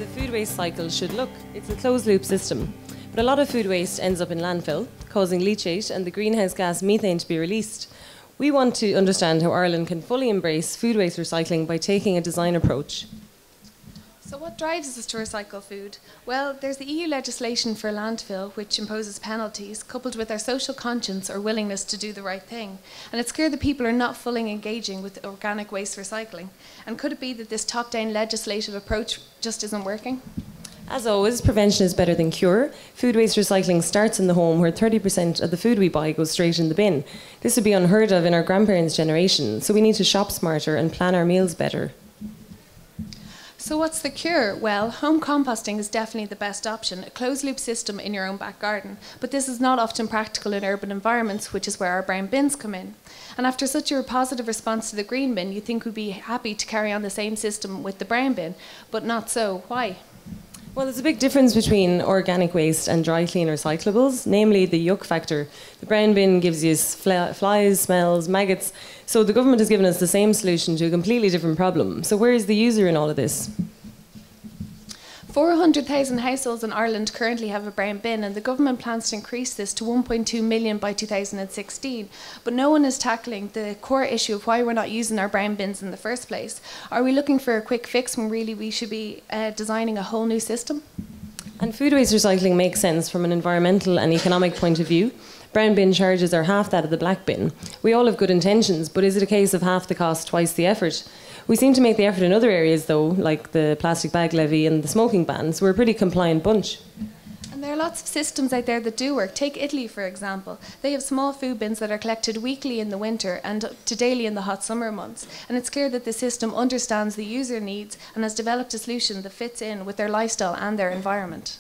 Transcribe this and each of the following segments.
the food waste cycle should look. It's a closed-loop system. But a lot of food waste ends up in landfill, causing leachate and the greenhouse gas methane to be released. We want to understand how Ireland can fully embrace food waste recycling by taking a design approach. So what drives us to recycle food? Well, there's the EU legislation for landfill, which imposes penalties, coupled with our social conscience or willingness to do the right thing. And it's clear that people are not fully engaging with organic waste recycling. And could it be that this top-down legislative approach just isn't working? As always, prevention is better than cure. Food waste recycling starts in the home, where 30% of the food we buy goes straight in the bin. This would be unheard of in our grandparents' generation, so we need to shop smarter and plan our meals better. So what's the cure? Well, home composting is definitely the best option, a closed-loop system in your own back garden. But this is not often practical in urban environments, which is where our brown bins come in. And after such a positive response to the green bin, you'd think we'd be happy to carry on the same system with the brown bin, but not so. Why? Well, there's a big difference between organic waste and dry clean recyclables, namely the yuck factor. The brown bin gives you flies, smells, maggots. So the government has given us the same solution to a completely different problem. So where is the user in all of this? 400,000 households in Ireland currently have a brown bin, and the government plans to increase this to 1.2 million by 2016. But no one is tackling the core issue of why we're not using our brown bins in the first place. Are we looking for a quick fix when really we should be designing a whole new system? And food waste recycling makes sense from an environmental and economic point of view. Brown bin charges are half that of the black bin. We all have good intentions, but is it a case of half the cost, twice the effort? We seem to make the effort in other areas, though, like the plastic bag levy and the smoking ban, so we're a pretty compliant bunch. And there are lots of systems out there that do work. Take Italy, for example. They have small food bins that are collected weekly in the winter and to daily in the hot summer months. And it's clear that the system understands the user needs and has developed a solution that fits in with their lifestyle and their environment.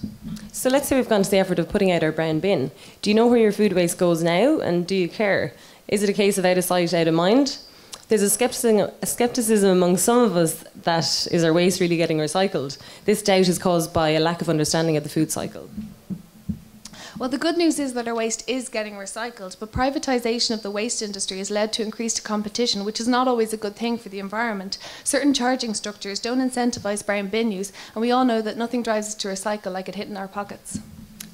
So let's say we've gone to the effort of putting out our brown bin. Do you know where your food waste goes now, and do you care? Is it a case of out of sight, out of mind? There's a scepticism among some of us that is our waste really getting recycled. This doubt is caused by a lack of understanding of the food cycle. Well, the good news is that our waste is getting recycled, but privatisation of the waste industry has led to increased competition, which is not always a good thing for the environment. Certain charging structures don't incentivise brown bin use, and we all know that nothing drives us to recycle like it hitting our pockets.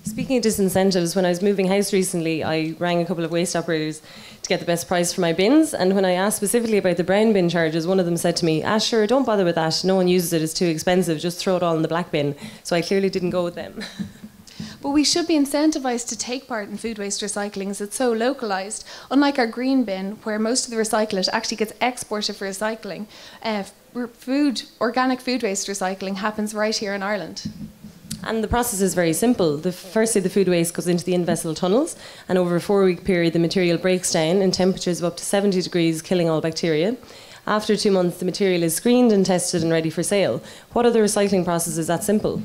Speaking of disincentives, when I was moving house recently, I rang a couple of waste operators to get the best price for my bins, and when I asked specifically about the brown bin charges, one of them said to me, sure, don't bother with that, no one uses it, it's too expensive, just throw it all in the black bin. So I clearly didn't go with them. But we should be incentivised to take part in food waste recycling as it's so localised. Unlike our green bin, where most of the recyclate actually gets exported for recycling, organic food waste recycling happens right here in Ireland. And the process is very simple. Firstly, the food waste goes into the in-vessel tunnels, and over a 4-week period, the material breaks down in temperatures of up to 70 degrees, killing all bacteria. After 2 months, the material is screened and tested and ready for sale. What other recycling process is that simple?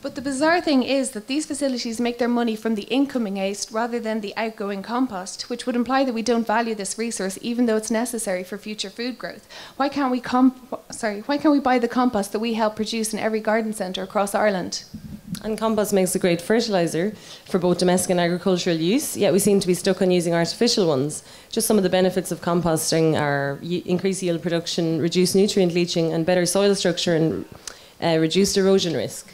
But the bizarre thing is that these facilities make their money from the incoming waste rather than the outgoing compost, which would imply that we don't value this resource even though it's necessary for future food growth. Why can't we buy the compost that we help produce in every garden centre across Ireland? And compost makes a great fertiliser for both domestic and agricultural use, yet we seem to be stuck on using artificial ones. Just some of the benefits of composting are increased yield production, reduced nutrient leaching and better soil structure and reduced erosion risk.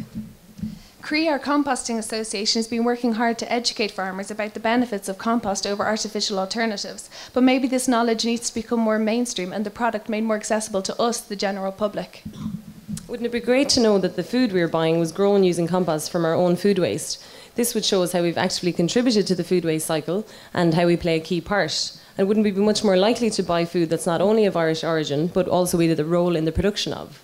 CRE, our composting association, has been working hard to educate farmers about the benefits of compost over artificial alternatives. But maybe this knowledge needs to become more mainstream and the product made more accessible to us, the general public. Wouldn't it be great to know that the food we were buying was grown using compost from our own food waste? This would show us how we've actually contributed to the food waste cycle and how we play a key part. And wouldn't we be much more likely to buy food that's not only of Irish origin, but also we did a role in the production of?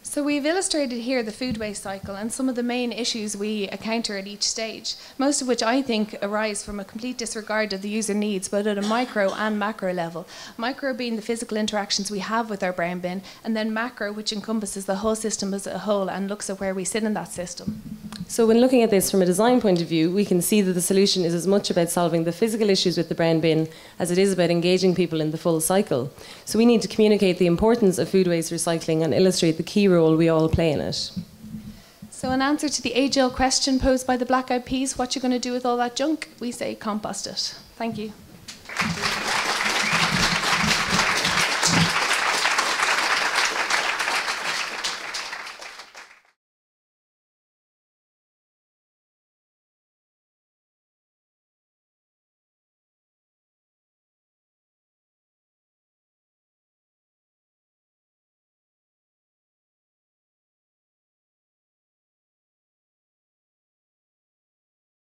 So we've illustrated here the food waste cycle and some of the main issues we encounter at each stage, most of which I think arise from a complete disregard of the user needs, both at a micro and macro level. Micro being the physical interactions we have with our brown bin, and then macro, which encompasses the whole system as a whole and looks at where we sit in that system. So when looking at this from a design point of view, we can see that the solution is as much about solving the physical issues with the brown bin as it is about engaging people in the full cycle. So we need to communicate the importance of food waste recycling and illustrate the key role we all play in it. So in answer to the age-old question posed by the Black Eyed Peas, what you going to do with all that junk? We say compost it. Thank you.